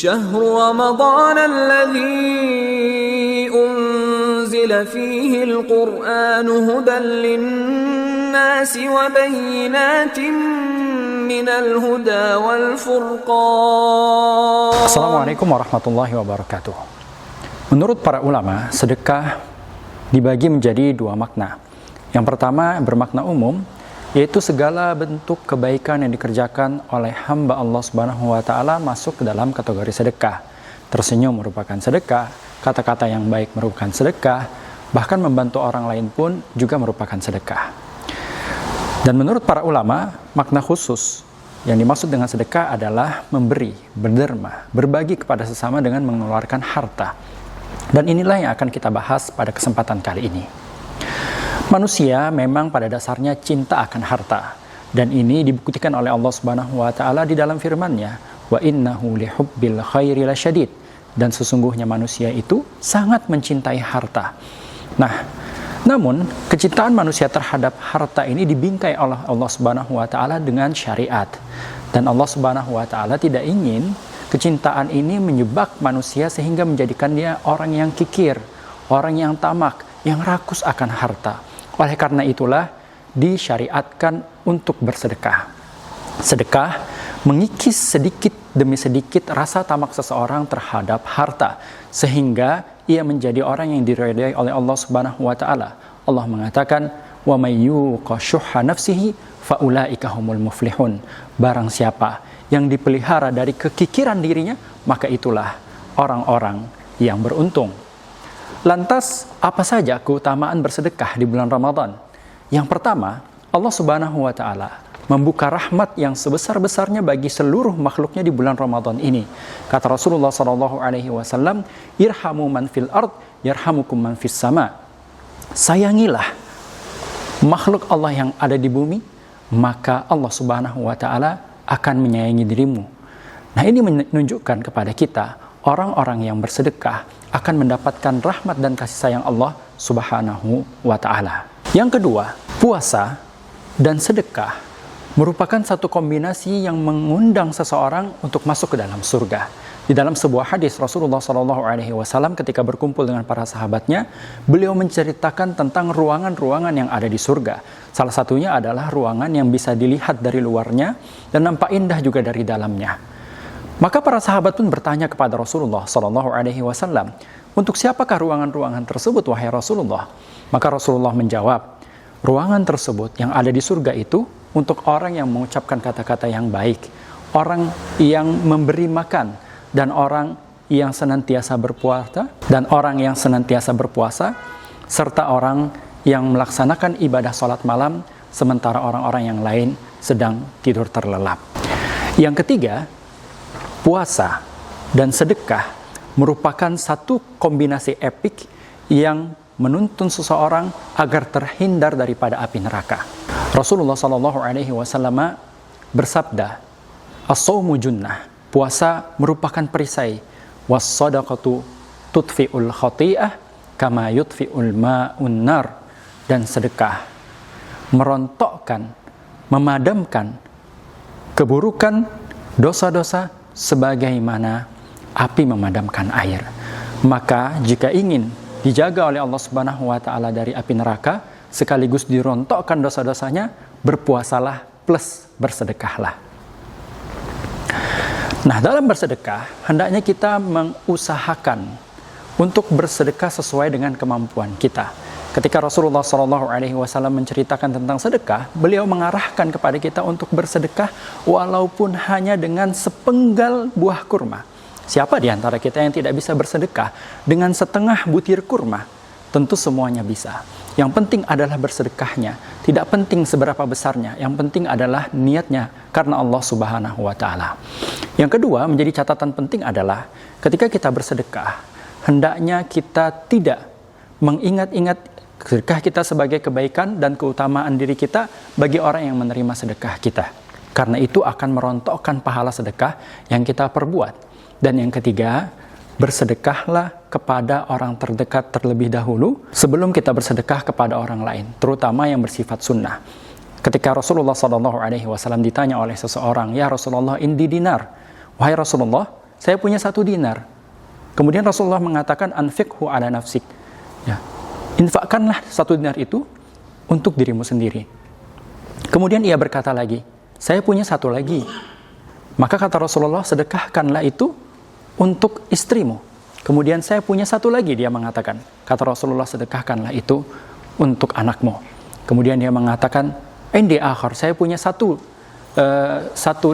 شهر رمضان الذي أنزل فيه القرآن هدى للناس وبينات من الهدى والفرقان. Assalamualaikum warahmatullahi wabarakatuh. Menurut para ulama, sedekah dibagi menjadi dua makna. Yang pertama bermakna umum, yaitu segala bentuk kebaikan yang dikerjakan oleh hamba Allah Subhanahu wa Ta'ala masuk ke dalam kategori sedekah. Tersenyum merupakan sedekah, kata-kata yang baik merupakan sedekah, bahkan membantu orang lain pun juga merupakan sedekah. Dan menurut para ulama, makna khusus yang dimaksud dengan sedekah adalah memberi, berderma, berbagi kepada sesama dengan mengeluarkan harta. Dan inilah yang akan kita bahas pada kesempatan kali ini. Manusia memang pada dasarnya cinta akan harta, dan ini dibuktikan oleh Allah Subhanahu wa Ta'ala di dalam firman-Nya, wa innahu lihubbil khairi lasyadid, dan sesungguhnya manusia itu sangat mencintai harta. Nah, namun kecintaan manusia terhadap harta ini dibingkai oleh Allah Subhanahu wa Ta'ala dengan syariat, dan Allah Subhanahu wa Ta'ala tidak ingin kecintaan ini menyebab manusia sehingga menjadikan dia orang yang kikir, orang yang tamak, yang rakus akan harta. Oleh karena itulah disyariatkan untuk bersedekah. Sedekah mengikis sedikit demi sedikit rasa tamak seseorang terhadap harta, sehingga ia menjadi orang yang diridai oleh Allah Subhanahu wa Ta'ala. Allah mengatakan, "Wa may yuqa syuhha nafsihi fa ulaika humul muflihun." Barang siapa yang dipelihara dari kekikiran dirinya, maka itulah orang-orang yang beruntung. Lantas, apa saja keutamaan bersedekah di bulan Ramadan? Yang pertama, Allah Subhanahu wa Ta'ala membuka rahmat yang sebesar-besarnya bagi seluruh makhluknya di bulan Ramadan ini. Kata Rasulullah SAW, "Irhamu man fil ard, yarhamukum man fis sama." Sayangilah makhluk Allah yang ada di bumi, maka Allah Subhanahu wa Ta'ala akan menyayangi dirimu. Nah, ini menunjukkan kepada kita, orang-orang yang bersedekah akan mendapatkan rahmat dan kasih sayang Allah Subhanahu wa Ta'ala. Yang kedua, puasa dan sedekah merupakan satu kombinasi yang mengundang seseorang untuk masuk ke dalam surga. Di dalam sebuah hadis Rasulullah SAW ketika berkumpul dengan para sahabatnya, beliau menceritakan tentang ruangan-ruangan yang ada di surga. Salah satunya adalah ruangan yang bisa dilihat dari luarnya dan nampak indah juga dari dalamnya. Maka para sahabat pun bertanya kepada Rasulullah SAW, "Untuk siapakah ruangan-ruangan tersebut, wahai Rasulullah?" Maka Rasulullah menjawab, "Ruangan tersebut yang ada di surga itu untuk orang yang mengucapkan kata-kata yang baik, orang yang memberi makan, dan orang yang senantiasa berpuasa, serta orang yang melaksanakan ibadah sholat malam, sementara orang-orang yang lain sedang tidur terlelap." Yang ketiga, puasa dan sedekah merupakan satu kombinasi epik yang menuntun seseorang agar terhindar daripada api neraka. Rasulullah SAW bersabda, "As-shaumu junnah." Puasa merupakan perisai. "Was-shadaqatu tudfi'ul khati'ah kama yudfi'ul ma'un nar." Dan sedekah merontokkan, memadamkan keburukan, dosa-dosa sebagaimana api memadamkan air. Maka jika ingin dijaga oleh Allah Subhanahu wa Ta'ala dari api neraka, sekaligus dirontokkan dosa-dosanya, berpuasalah plus bersedekahlah. Nah, dalam bersedekah, hendaknya kita mengusahakan untuk bersedekah sesuai dengan kemampuan kita. Ketika Rasulullah SAW menceritakan tentang sedekah, beliau mengarahkan kepada kita untuk bersedekah walaupun hanya dengan sepenggal buah kurma. Siapa di antara kita yang tidak bisa bersedekah dengan setengah butir kurma? Tentu semuanya bisa. Yang penting adalah bersedekahnya. Tidak penting seberapa besarnya. Yang penting adalah niatnya karena Allah Subhanahu wa Ta'ala. Yang kedua, menjadi catatan penting adalah ketika kita bersedekah, hendaknya kita tidak mengingat-ingat sedekah kita sebagai kebaikan dan keutamaan diri kita bagi orang yang menerima sedekah kita. Karena itu akan merontokkan pahala sedekah yang kita perbuat. Dan yang ketiga, bersedekahlah kepada orang terdekat terlebih dahulu sebelum kita bersedekah kepada orang lain, terutama yang bersifat sunnah. Ketika Rasulullah SAW ditanya oleh seseorang, "Ya Rasulullah, indi dinar." Wahai Rasulullah, saya punya 1 dinar. Kemudian Rasulullah mengatakan, anfiqhu ala nafsik. Ya, infakkanlah 1 dinar itu untuk dirimu sendiri. Kemudian ia berkata lagi, saya punya 1 lagi. Maka kata Rasulullah, sedekahkanlah itu untuk istrimu. Kemudian saya punya 1 lagi, dia mengatakan. Kata Rasulullah, sedekahkanlah itu untuk anakmu. Kemudian dia mengatakan, indi akhar, saya punya 1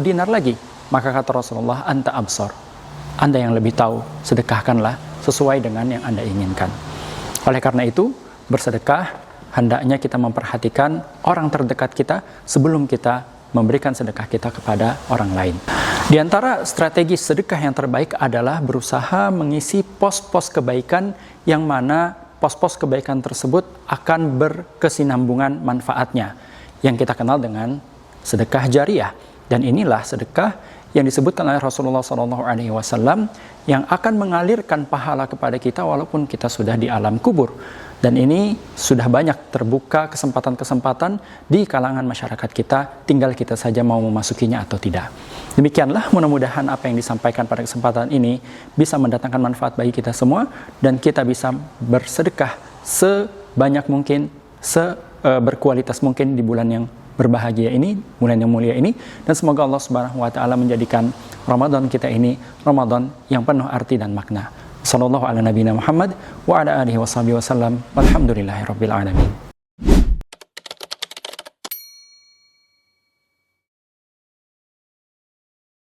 dinar lagi. Maka kata Rasulullah, anta absar, Anda yang lebih tahu, sedekahkanlah sesuai dengan yang Anda inginkan. Oleh karena itu, bersedekah hendaknya kita memperhatikan orang terdekat kita sebelum kita memberikan sedekah kita kepada orang lain. Di antara strategi sedekah yang terbaik adalah berusaha mengisi pos-pos kebaikan yang mana pos-pos kebaikan tersebut akan berkesinambungan manfaatnya, yang kita kenal dengan sedekah jariah. Dan inilah sedekah yang disebutkan oleh Rasulullah SAW yang akan mengalirkan pahala kepada kita walaupun kita sudah di alam kubur. Dan ini sudah banyak terbuka kesempatan-kesempatan di kalangan masyarakat kita, tinggal kita saja mau memasukinya atau tidak. Demikianlah, mudah-mudahan apa yang disampaikan pada kesempatan ini bisa mendatangkan manfaat bagi kita semua, dan kita bisa bersedekah sebanyak mungkin, berkualitas mungkin di bulan yang berbahagia ini, bulan yang mulia ini, dan semoga Allah Subhanahu wa taala menjadikan Ramadan kita ini Ramadan yang penuh arti dan makna. Sallallahu ala nabiyina Muhammad wa ala alihi washabihi wasallam. Walhamdulillahirabbil alamin.